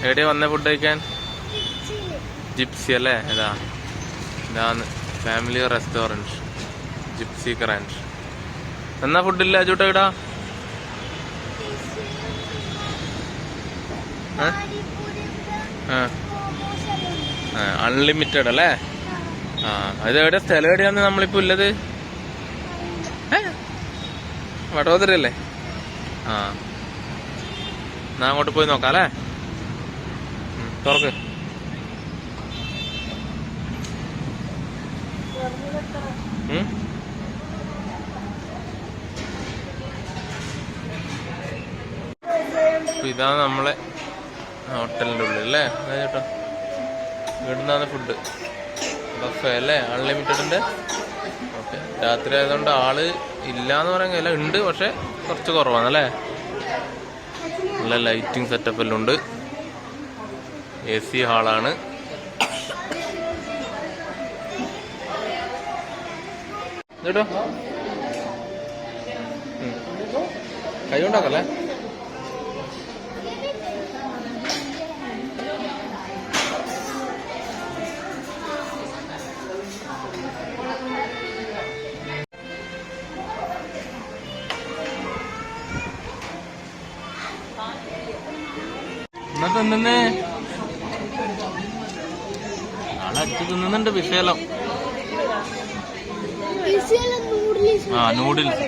എവിടെയാ വന്ന ഫുഡ് കഴിക്കാൻ? ജിപ്സി അല്ലേ? ഇതാണ് ഫാമിലി റെസ്റ്റോറൻറ്റ്, ജിപ്സി ക്രാഞ്ച്. എന്നാ ഫുഡില്ല അജൂട്ടാ ഇടാ? അൺലിമിറ്റഡ് അല്ലേ? അത് എവിടെ സ്ഥലം എവിടെയാന്ന് നമ്മളിപ്പോ ഉള്ളത്? വടോദര അല്ലേ? എന്നാ അങ്ങോട്ട് പോയി നോക്കാം അല്ലേ? തുറക്ക്. ഇതാണ് നമ്മളെ ഹോട്ടലിന്റെ ഉള്ളിൽ അല്ലേ ചേട്ടാ? ഇവിടുന്നാണ് ഫുഡ്. ബഫേ അല്ലേ? അൺലിമിറ്റഡിന്റെ. ഓക്കെ. രാത്രി ആയതുകൊണ്ട് ആള് ഇല്ലാന്ന് പറയാൻ കഴിയില്ല, ഉണ്ട്, പക്ഷെ കുറച്ച് കുറവാണല്ലേ? നല്ല ലൈറ്റിംഗ് സെറ്റപ്പ് എല്ലാം ഉണ്ട്. AC ഹാളാണ്. കേട്ടോ, കൈ കൊണ്ടാക്കല്ലേ? എന്നിട്ട് എന്തെന്ന് ആളടിച്ച് തിന്നുന്നുണ്ട് വിഷയല്ലോ. നൂഡിൽസ്.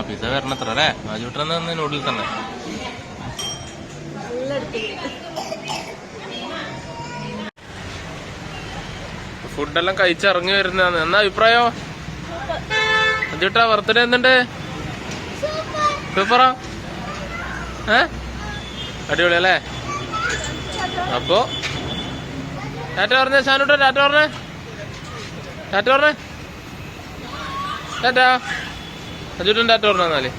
പിസ വരണത്ര അല്ലേ? ആജൂട്ടന്ന് നൂഡിൽസ് തന്നെ. ഫുഡെല്ലാം കഴിച്ചിറങ്ങി വരുന്നതാണ്. എന്നാ അഭിപ്രായോ അജൂട്ടാ? ബർത്ത്ഡേ എന്തുണ്ട്? സൂപ്പറാ? അടിപൊളി അല്ലേ? അപ്പോ ടാറ്റ പറഞ്ഞേ ഷാനൂട്ടാ. ടാറ്റ പറഞ്ഞേ. ടാറ്റ പറഞ്ഞേ. ടാറ്റ. അജൂട്ടൻ ടാറ്റ പറഞ്ഞാലേ.